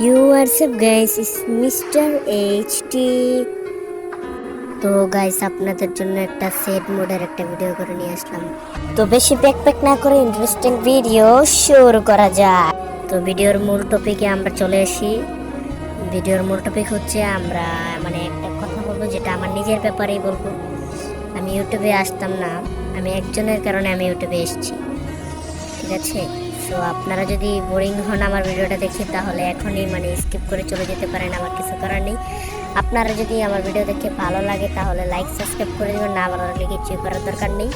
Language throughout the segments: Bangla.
You what's up guys, it's Mr. HT। তো গাইস আপনাদের জন্য একটা সেট মোডের একটা ভিডিও করে নিয়ে আসলাম। তো বেশি প্যাক না করে ইন্টারেস্টিং ভিডিও শুরু করা যাক। তো ভিডিওর মূল টপিকে আমরা চলে আসি। ভিডিওর মূল টপিক হচ্ছে আমরা একটা কথা বলবো, যেটা আমার নিজের ব্যাপারেই বলবো। আমি ইউটিউবে আসতাম না, আমি একজনের কারণে আমি ইউটিউবে এসেছি, ঠিক আছে? সো আপনারা যদি বোরিং হন আমার ভিডিওটা দেখে, তাহলে এখনই স্কিপ করে চলে যেতে পারেন, আমার কিছু করার নেই। আপনারা যদি আমার ভিডিও দেখে ভালো লাগে তাহলে লাইক সাবস্ক্রাইব করে দেবেন, না ভালো লাগলে কিছুই করার দরকার নেই।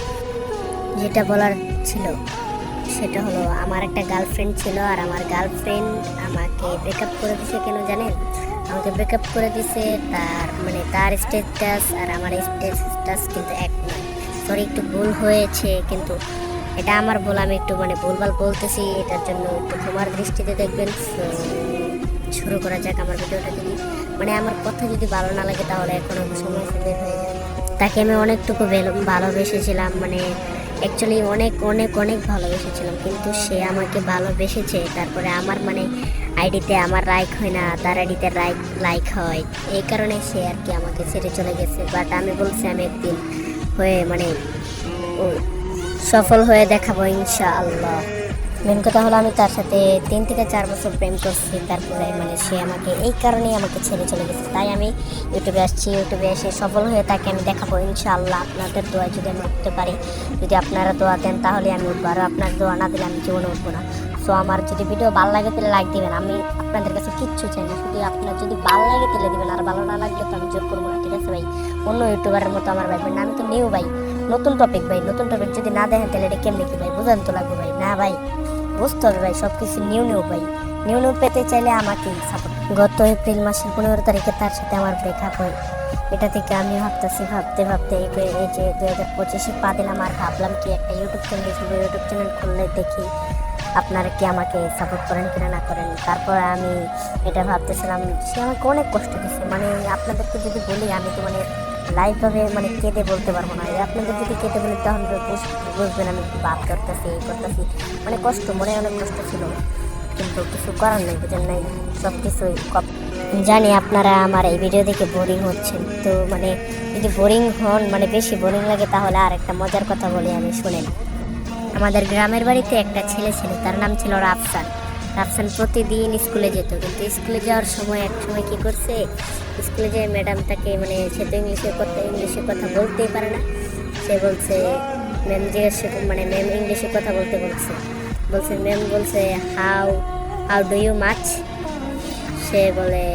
যেটা বলার ছিল সেটা হলো, আমার একটা গার্লফ্রেন্ড ছিল, আর আমার গার্লফ্রেন্ড আমাকে ব্রেকআপ করে দিছে। কেন জানেন? আমাকে ব্রেকআপ করে দিছে, তার স্ট্যাটাস আর আমার স্ট্যাটাস কিন্তু এক নয়। সরি, একটু ভুল হয়েছে, কিন্তু এটা আমার ভুল, আমি একটু ভুলভাল বলতেছি, এটার জন্য একটু ক্ষমার দৃষ্টিতে দেখবেন। শুরু করা যাক আমার ভিডিওটা। যদি আমার কথা যদি ভালো না লাগে তাহলে এখনো সময় বের হয়ে যাবে। তাকে আমি অনেকটুকু ভালোবেসেছিলাম, অ্যাকচুয়ালি অনেক অনেক অনেক ভালোবেসেছিলাম, কিন্তু সে আমাকে ভালোবেসেছে, তারপরে আমার আইডিতে আমার লাইক হয় না, তার আইডিতে লাইক হয়, এই কারণে সে আর কি আমাকে ছেড়ে চলে গেছে। বাট আমি বলছি আমি একদিন হয়ে সফল হয়ে দেখাবো ইনশাআল্লাহ। মেন কথা হলো, আমি তার সাথে 3 থেকে 4 বছর প্রেম করছি, তারপরে সে আমাকে এই কারণেই আমাকে ছেড়ে চলে গেছে। তাই আমি ইউটিউবে আসছি, ইউটিউবে এসে সফল হয়ে তাকে আমি দেখাবো ইনশাআল্লাহ। আপনাদের দোয়া যদি আমি উঠতে পারি, যদি আপনারা দোয়া দেন তাহলে আমি উঠবো, আর আপনার দোয়া না দিলে আমি জীবনে উঠবো না। সো আমার যদি ভিডিও ভালো লাগে তাহলে লাইক দিবেন, আমি আপনাদের কাছে কিচ্ছু চাই না, শুধু আপনার যদি ভালো লাগে তাহলে দিবেন, আর ভালো না লাগলে তো আমি জোর করবো না, ঠিক আছে ভাই? অন্য ইউটিউবারের মতো আমার ভাই না, আমি তো নিউ ভাই, নতুন টপিক ভাই, নতুন টপিক যদি না দেখেন তাহলে এটা কেমনি কি ভাই? বুঝান তো লাগবে ভাই, না ভাই বুঝতে হবে ভাই, সব কিছু নিউ ভাই। নিউ পেতে চাইলে আমাকে সাপোর্ট। গত এপ্রিল মাসের 15 তারিখে তার সাথে আমার ব্রেকআপ হয়। এটা থেকে আমি ভাবতে এই যে 2025-এ পা দিলাম, আর ভাবলাম কি একটা ইউটিউব চ্যানেল খুললে দেখি আপনারা কি আমাকে সাপোর্ট করেন কিনা না করেন। তারপর আমি এটা ভাবতেছিলাম, সে আমাকে অনেক কষ্ট দিচ্ছে। আপনাদেরকে যদি বলি, আমি তো লাইভভাবে কেঁদে বলতে পারবো না। আপনাদের যদি কেঁদে বলি তখন বুঝবেন আমি বাদ করতেছি, এই করতেছি, কষ্ট, মনে অনেক কষ্ট ছিল, কিন্তু কিছু করার নেই, বুঝেন নাই? সব কিছুই জানি আপনারা আমার এই ভিডিও দেখে বোরিং হচ্ছেন। তো যদি বোরিং হন, বেশি বোরিং লাগে, তাহলে আর একটা মজার কথা বলি, আমি শুনেন। আমাদের গ্রামের বাড়িতে একটা ছেলে ছিল, তার নাম ছিল রাফসান। রাফসান প্রতিদিন স্কুলে যেত, কিন্তু স্কুলে যাওয়ার সময় এক সময় কি করছে, স্কুলে যে ম্যাডাম তাকে সে তো ইংলিশে কথা বলতেই পারে না। সে বলছে, ম্যাম ম্যাম ইংলিশে কথা বলতে বলছে ম্যাম বলছে how how do you much. সে বলে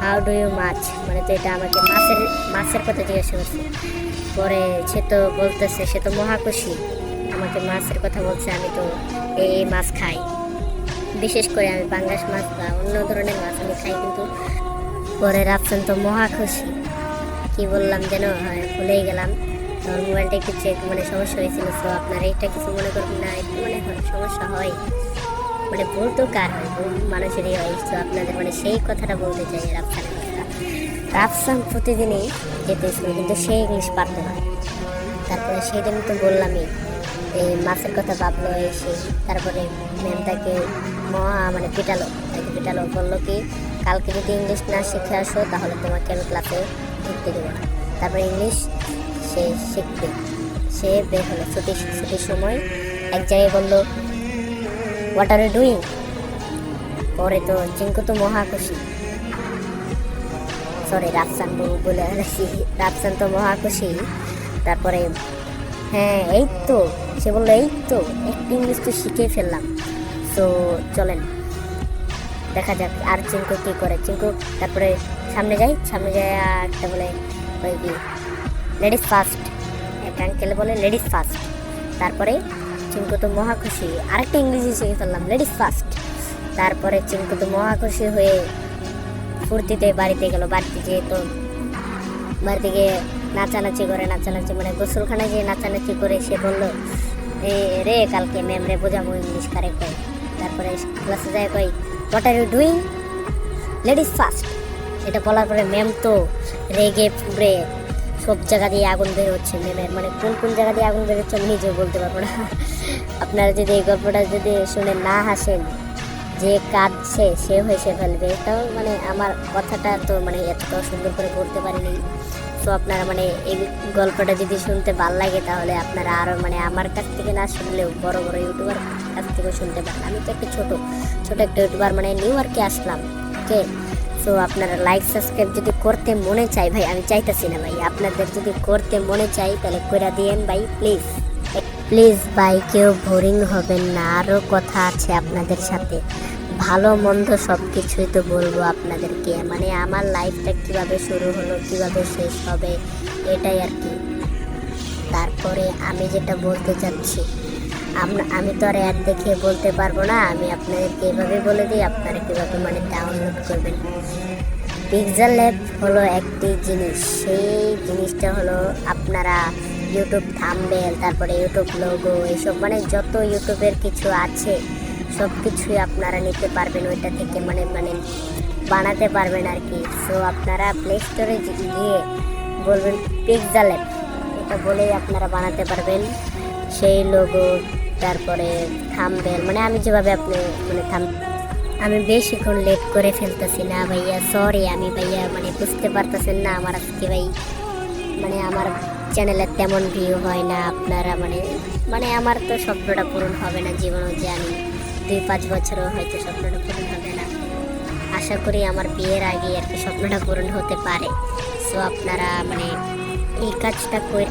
হাউ ডু ইউ মাচ, তো এটা আমাকে মাছের কথা জিজ্ঞাসা করছে। পরে সে তো মহা খুশি, আমাকে মাছের কথা বলছে। আমি তো এই মাছ খাই, বিশেষ করে আমি পাঙ্গাস মাছ বা অন্য ধরনের মাছ আমি খাই, কিন্তু পরে রাফসান তো মহা খুশি। কি বললাম যেন, ভুলেই গেলাম। আমার মোবাইলটা একটু চেক সমস্যা হয়েছিল। সো আপনারা এটা কিছু মনে করবেন না, একটু সমস্যা হয়, ভুল তো কার হয়, ভুল মানুষেরই হয়। তো আপনাদের সেই কথাটা বলতে চাই, রাফসানের কথা। রাফসান প্রতিদিনই যেতে ছিল, কিন্তু সে ইংলিশ পারতো না। তারপরে সেদিন তো বললামই, এই মাছের কথা ভাবলো এসে। তারপরে ম্যাম তাকে পিটালো, বললো কি, কালকে যদি ইংলিশ না শিখে আসো তাহলে তোমাকে আমি ক্লাসে ঢুকতে দেবো না। তারপরে ইংলিশ সে শিখবে। সে বের হলো ছুটির সময়, এক জায়গায় বললো হোয়াট আর ইউ ডুইং। পরে তো চিঙ্কু তো মহা খুশি, সরি রাফসান বলে রাফসান তো মহা খুশি। তারপরে হ্যাঁ এই তো, সে বললো এই তো একটু ইংলিশ তো শিখে ফেললাম। তো চলেন দেখা যাক আর চিঙ্কু কী করে। চিঙ্কু তারপরে সামনে যায় একটা বলে ওই কি লেডিস ফার্স্ট, একটা আঙ্কেল বলে লেডিস ফার্স্ট। তারপরে চিঙ্কু তো মহা খুশি, আরেকটা ইংরেজি শিখে ফেললাম, লেডিস ফার্স্ট। তারপরে চিঙ্কু তো মহা খুশি হয়ে ফুর্তিতে বাড়িতে গেল। বাড়িতে গিয়ে নাচানাচি গোসলখানায় যে নাচানাচি করে সে বললো রে কালকে ম্যাম রে বোঝাবো ইংলিশ কারে কয়। তারপরে ক্লাসে যায় কই what are you doing, ladies first. এটা বলার পরে ম্যাম তো রেগে পুড়ে সব জায়গা দিয়ে আগুন বের হচ্ছে। ম্যামের কোন জায়গা দিয়ে আগুন বের হচ্ছে আমি নিজেও বলতে পারবো না। আপনারা যদি এই গল্পটা যদি শুনে না হাসেন যে কাঁদছে সে হেসে ফেলবে। তো মানে আমার কথাটা তো মানে এতটাও সুন্দর করে বলতে পারিনি। তো আপনারা মানে এই গল্পটা যদি শুনতে ভালো লাগে তাহলে আপনারা আরও মানে আমার কাছ থেকে না শুনলেও বড় বড় ইউটিউবার কাছ থেকেও শুনতে পারেন। আমি তো একটা ছোট একটা ইউটিউবার, মানে নিউ ইয়র্কে আসলাম। ওকে, সো আপনারা লাইক সাবস্ক্রাইব যদি করতে মনে চাই ভাই, আমি চাইতেছি না ভাই, আপনাদের যদি করতে মনে চাই তাহলে করে দিয়েন ভাই, প্লিজ প্লিজ ভাই, কেউ বোরিং হবেন না, আরও কথা আছে আপনাদের সাথে, ভালো মন্দ সব কিছুই তো বলবো আপনাদেরকে। মানে আমার লাইফটা কিভাবে শুরু হলো, কিভাবে শেষ হবে, এটাই আর কি। তারপরে আমি যেটা বলতে চাচ্ছি, আমি তো আর অ্যাড দেখে বলতে পারবো না, আমি আপনাদেরকে এভাবে বলে দিই আপনারা কীভাবে মানে ডাউনলোড করবেন। পিক্সেল ল্যাব হলো একটি জিনিস, সেই জিনিসটা হলো আপনারা ইউটিউব থাম্বনেল, তারপরে ইউটিউব লোগো, এইসব মানে যত ইউটিউবের কিছু আছে সব কিছুই আপনারা নিতে পারবেন ওইটা থেকে, মানে বানাতে পারবেন আর কি। সো আপনারা প্লে স্টোরে গিয়ে বলবেন পিক্সেল ল্যাব, এটা বলেই আপনারা বানাতে পারবেন সেই লোগো, তারপরে থাম্বনেল, মানে আমি যেভাবে আপনি মানে আমি বেশিক্ষণ লেট করে ফেলতেছি না ভাইয়া, সরি আমি ভাইয়া, মানে বুঝতে পারতেছেন না আমার আজকে ভাই মানে আমার চ্যানেলে তেমন ভিউ হয় না। আপনারা মানে আমার তো স্বপ্নটা পূরণ হবে না জীবনেও, যে আমি 2-5 বছরও হয়তো স্বপ্নটা পূরণ হবে না। আশা করি আমার বিয়ের আগে আর কি স্বপ্নটা পূরণ হতে পারে। সো আপনারা মানে এই কাজটা করে